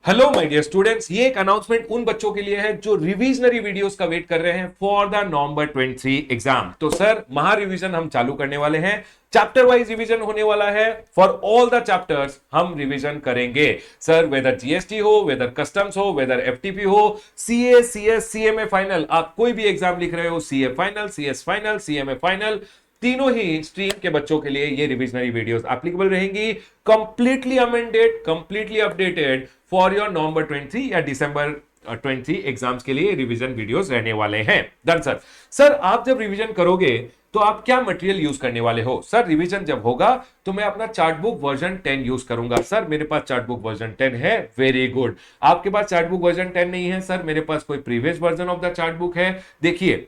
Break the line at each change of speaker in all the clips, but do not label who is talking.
Hello my dear students, ये एक announcement उन बच्चों के लिए है जो रिविजनरी वीडियोस का वेट कर रहे हैं फॉर द नवंबर 23 एग्जाम। तो सर, महा रिवीजन हम चालू करने वाले हैं। चैप्टर वाइज रिवीजन होने वाला है। फॉर ऑल द चैप्टर्स हम रिवीजन करेंगे सर, वेदर जीएसटी हो, वेदर कस्टम्स हो, वेदर एफटीपी हो, सीए, सीएस, सीएमए फाइनल, आप कोई भी एग्जाम लिख रहे हो, CA final, CS final, CMA final, तीनों ही स्ट्रीम के बच्चों के लिए ये रिविजनरी वीडियोस एप्लीकेबल रहेंगी। Completely amended, completely updated for your November 23 या दिसंबर 23 एग्जाम्स के लिए रिवीजन वीडियोस रहने वाले हैं। Done sir. सर, आप जब रिवीजन करोगे तो आप क्या मटेरियल यूज करने वाले हो? सर, रिवीजन जब होगा तो मैं अपना चार्ट बुक वर्जन 10 यूज करूंगा। सर, मेरे पास चार्ट बुक वर्जन 10 है। Very good. आपके पास चार्ट बुक वर्जन 10 नहीं है? सर, मेरे पास कोई previous version of the chart book है। देखिए,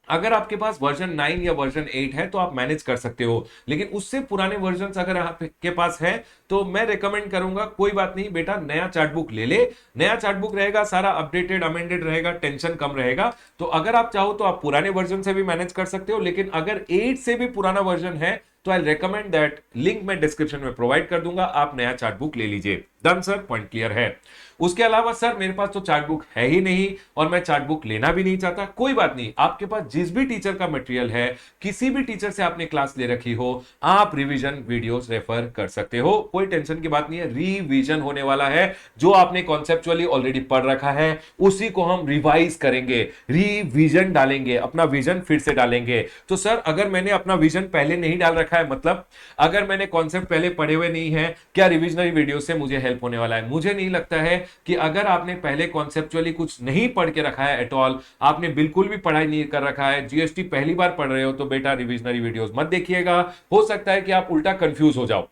अगर आपके पास वर्जन 9 या वर्जन 8 है तो आप मैनेज कर सकते हो, लेकिन उससे पुराने वर्जन अगर आपके पास है तो मैं रेकमेंड करूंगा, कोई बात नहीं बेटा, नया चार्ट बुक ले ले। नया चार्ट बुक रहेगा, सारा अपडेटेड अमेंडेड रहेगा, टेंशन कम रहेगा। तो अगर आप चाहो तो आप पुराने वर्जन से भी मैनेज कर सकते हो, लेकिन अगर 8 से भी पुराना वर्जन है तो आई रेकमेंड दैट, लिंक मैं डिस्क्रिप्शन में प्रोवाइड कर दूंगा, आप नया चार्ट बुक ले लीजिए। डन सर, पॉइंट क्लियर है। उसके अलावा सर, मेरे पास तो चार्ट बुक है ही नहीं और मैं चार्ट बुक लेना भी नहीं चाहता। कोई बात नहीं, आपके पास जिस भी टीचर का मटेरियल है, किसी भी टीचर से आपने क्लास ले रखी हो, आप रिवीजन वीडियोस रेफर कर सकते हो। कोई टेंशन की बात नहीं है, रिवीजन होने वाला है। जो आपने कॉन्सेप्चुअली ऑलरेडी पढ़ रखा है उसी को हम रिवाइज करेंगे, रिवीजन डालेंगे, अपना विजन फिर से डालेंगे। तो सर, अगर मैंने अपना विजन पहले नहीं डाल रखा है, मतलब अगर मैंने कॉन्सेप्ट पहले पढ़े हुए नहीं है, क्या रिविजनरी वीडियो से मुझे हेल्प होने वाला है? मुझे नहीं लगता है कि अगर आपने पहले कॉन्सेप्चुअली कुछ नहीं पढ़ के रखा है एट ऑल, आपने बिल्कुल भी पढ़ाई नहीं कर रखा है, जीएसटी पहली बार पढ़ रहे हो, तो बेटा रिविजनरी वीडियोस मत देखिएगा। हो सकता है कि आप उल्टा कंफ्यूज हो जाओ।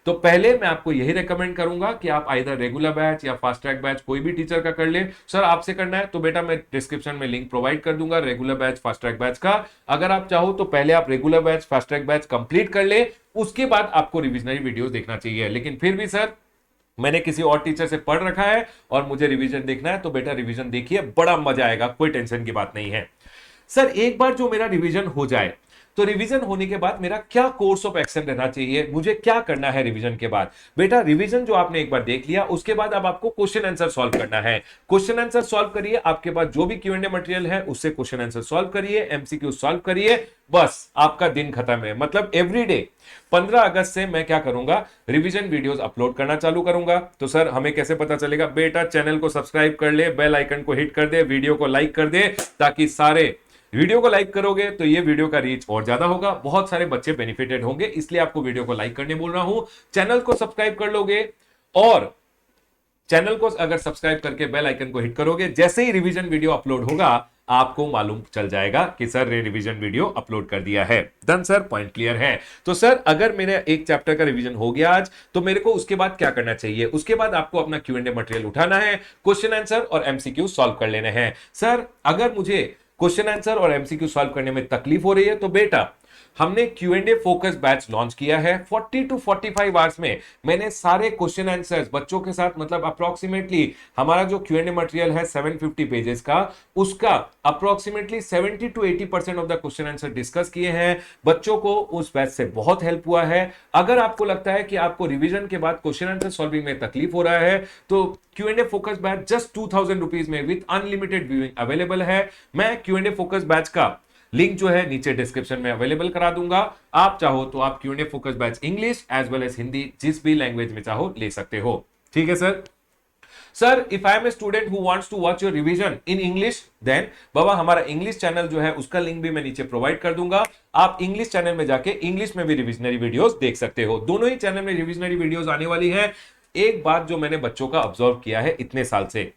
तो पहले मैं आपको यही रेकमेंड करूंगा कि आप आइदर रेगुलर बैच या फास्ट ट्रैक बैच कोई भी टीचर का कर ले। सर, आपसे करना है तो बेटा मैं डिस्क्रिप्शन में लिंक प्रोवाइड कर दूंगा regular batch, fast track batch का। अगर आप चाहो तो पहले आप regular batch, fast track batch complete कर ले, उसके बाद आपको रिविजनरी वीडियोस देखना चाहिए। लेकिन फिर भी सर, मैंने किसी और टीचर से पढ़ रखा है और मुझे रिवीजन देखना है, तो बेटा रिवीजन देखिए, बड़ा मजा आएगा, कोई टेंशन की बात नहीं है। सर, एक बार जो मेरा रिवीजन हो जाए तो रिवीजन होने के बाद मेरा क्या कोर्स ऑफ एक्शन रहना चाहिए, मुझे क्या करना है रिवीजन के बाद? बेटा, रिवीजन जो आपने एक बार देख लिया, उसके बाद अब आपको क्वेश्चन आंसर सॉल्व करना है। क्वेश्चन आंसर सॉल्व करिए, आपके पास जो भी क्यूएनए मटेरियल है उससे क्वेश्चन आंसर सॉल्व करिए, एमसीक्यू सॉल्व करिए, बस आपका दिन खत्म है। मतलब एवरीडे 15 अगस्त से मैं क्या करूंगा, रिवीजन वीडियोस अपलोड करना चालू करूंगा। तो सर, हमें कैसे पता चलेगा? बेटा, चैनल को सब्सक्राइब कर ले, बेल आइकन को हिट कर दे, वीडियो को लाइक कर दे, ताकि सारे वीडियो को लाइक करोगे तो ये वीडियो का रीच और ज्यादा होगा, बहुत सारे बच्चे बेनिफिटेड होंगे, इसलिए आपको वीडियो को लाइक करने बोल रहा हूं। चैनल को सब्सक्राइब कर लोगे और चैनल को अगर सब्सक्राइब करके बेल आइकन को हिट करोगे, जैसे ही रिवीजन वीडियो अपलोड होगा आपको मालूम चल जाएगा कि सर ने रिवीजन वीडियो अपलोड कर दिया है। डन सर, पॉइंट क्लियर है। तो सर, अगर मेरे एक चैप्टर का रिवीजन हो गया आज, तो मेरे को उसके बाद क्या करना चाहिए? उसके बाद आपको अपना क्यूएनए मटेरियल उठाना है, क्वेश्चन आंसर और एमसीक्यू सॉल्व कर लेने हैं। सर, अगर मुझे क्वेश्चन आंसर और एमसीक्यू सॉल्व करने में तकलीफ हो रही है तो बेटा, हमने क्यूएनए फोकस बैच लॉन्च किया है। 40 टू 45 आवर्स में मैंने सारे क्वेश्चन आंसर्स बच्चों के साथ, मतलब अप्रोक्सीमेटली हमारा जो क्यूएनए मटेरियल है 750 पेजेस का, उसका approximately 70 to 80% of the question answer discuss किए हैं। बच्चों को उस बैच से बहुत हेल्प हुआ है। अगर आपको लगता है कि आपको रिवीजन के बाद क्वेश्चन आंसर सॉल्विंग में तकलीफ हो रहा है तो Q&A focus batch just 2000 rupees में विद अनलिमिटेड व्यूइंग अवेलेबल है। मैं क्यूएनए फोकस बैच का लिंक जो है नीचे डिस्क्रिप्शन में अवेलेबल करा दूंगा। आप चाहो तो आप Q and A focus batch English as well as Hindi, जिस भी लैंग्वेज में चाहो ले सकते हो। ठीक है sir. Sir, if I am a student who wants to watch your revision in English, then बाबा हमारा इंग्लिश चैनल जो है उसका लिंक भी मैं नीचे प्रोवाइड कर दूंगा। आप इंग्लिश चैनल में जाके इंग्लिश में भी रिविजनरी वीडियोस देख सकते हो। दोनों ही चैनल में रिविजनरी वीडियोस आने वाली है। एक बात जो मैंने बच्चों का ऑब्जर्व किया है इतने साल से,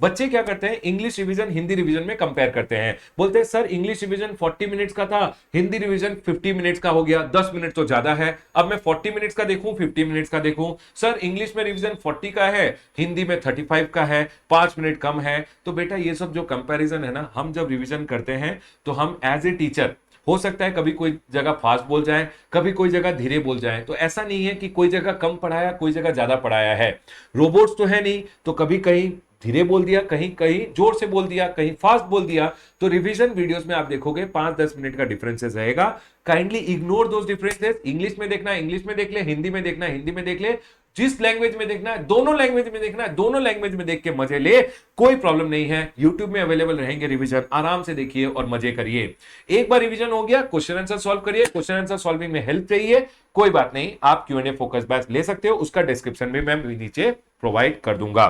बच्चे क्या करते हैं, इंग्लिश रिवीजन हिंदी रिवीजन में कंपेयर करते हैं। बोलते हैं सर, इंग्लिश रिवीजन 40 मिनट्स का था, हिंदी रिवीजन 50 मिनट्स का हो गया, 10 मिनट तो ज्यादा है, अब मैं 40 मिनट्स का देखूं 50 मिनट्स का देखूं। सर, इंग्लिश में रिवीजन 40 का है, हिंदी में 35 का है, 5 मिनट कम है। तो बेटा, ये सब जो कंपैरिजन है ना, हम जब रिवीजन करते हैं तो हम एज ए टीचर, हो सकता है कभी कोई जगह फास्ट बोल जाए, कभी कोई जगह धीरे बोल जाए, तो ऐसा नहीं है कि कोई जगह कम पढ़ाया, कोई जगह ज्यादा पढ़ाया है। रोबोट्स तो है नहीं, तो कभी कहीं धीरे बोल दिया, कहीं कहीं जोर से बोल दिया, कहीं फास्ट बोल दिया। तो रिवीजन वीडियोस में आप देखोगे 5-10 मिनट का डिफरेंसेस रहेगा। काइंडली इग्नोर दोस डिफरेंसेस। इंग्लिश में देखना इंग्लिश में देख ले, हिंदी में देखना हिंदी में देख ले। जिस लैंग्वेज में देखना है, दोनों लैंग्वेज में देखना है, दोनों लैंग्वेज में देख के मजे ले, कोई प्रॉब्लम नहीं है। यूट्यूब में अवेलेबल रहेंगे रिवीजन, आराम से देखिए और मजे करिए। एक बार रिवीजन हो गया, क्वेश्चन आंसर सॉल्व करिए। क्वेश्चन आंसर सॉल्विंग में हेल्प चाहिए, कोई बात नहीं, आप Q&A फोकस बैच ले सकते हो, उसका डिस्क्रिप्शन में मैं नीचे प्रोवाइड कर दूंगा।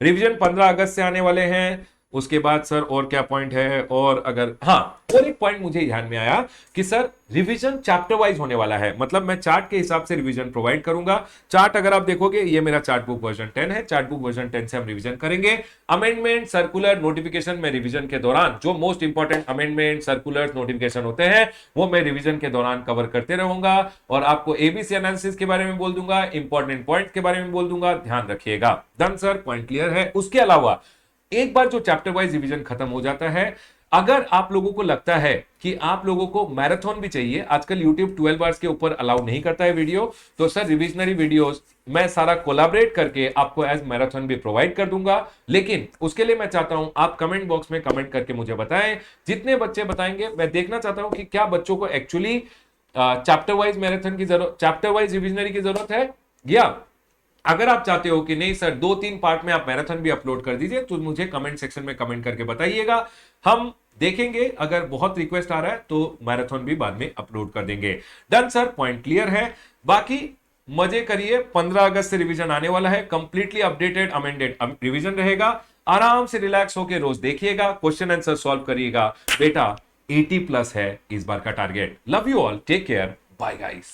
रिवीजन 15 अगस्त से आने वाले हैं। उसके बाद सर और क्या पॉइंट है, और अगर हाँ, और एक पॉइंट मुझे ध्यान में आया कि सर रिवीजन चैप्टर वाइज होने वाला है, मतलब मैं चार्ट के हिसाब से रिवीजन प्रोवाइड करूंगा। चार्ट अगर आप देखोगे, ये मेरा चार्ट बुक वर्जन 10 है, चार्ट बुक वर्जन 10 से हम रिवीजन करेंगे। अमेंडमेंट, सर्कुलर, नोटिफिकेशन में रिवीजन के दौरान जो most important amendment, circular, notification होते हैं वो मैं रिवीजन के दौरान कवर करते रहूंगा, और आपको एबीसी एनालिसिस के बारे में बोल दूंगा, इंपॉर्टेंट पॉइंट के बारे में बोल दूंगा, ध्यान रखिएगा। डन सर, पॉइंट क्लियर है। उसके अलावा एक बार जो चैप्टर वाइज रिवीजन खत्म हो जाता है, अगर आप लोगों को लगता है कि आप लोगों को मैराथन भी चाहिए, आजकल YouTube 12 आवर्स के ऊपर अलाउ नहीं करता है वीडियो, तो सर रिविजनरी वीडियोस मैं सारा कोलैबोरेट करके आपको एज मैराथन भी प्रोवाइड कर दूंगा। लेकिन उसके लिए मैं चाहता हूं आप कमेंट बॉक्स में कमेंट करके मुझे बताएं। जितने बच्चे बताएंगे, मैं देखना चाहता हूं कि क्या बच्चों को एक्चुअली चैप्टर वाइज मैराथन की जरूरत, चैप्टर वाइज रिविजनरी की जरूरत है, या अगर आप चाहते हो कि नहीं सर 2-3 पार्ट में आप मैराथन भी अपलोड कर दीजिए, तो मुझे कमेंट सेक्शन में कमेंट करके बताइएगा, हम देखेंगे। अगर बहुत रिक्वेस्ट आ रहा है तो मैराथन भी बाद में अपलोड कर देंगे। डन सर, पॉइंट क्लियर है। बाकी मजे करिए, 15 अगस्त से रिवीजन आने वाला है, कंप्लीटली अपडेटेड अमेंडेड रिवीजन रहेगा। आराम से रिलैक्स होकर रोज देखिएगा, क्वेश्चन आंसर सॉल्व करिएगा। बेटा 80+ है इस बार का target. Love you all, take care, bye guys.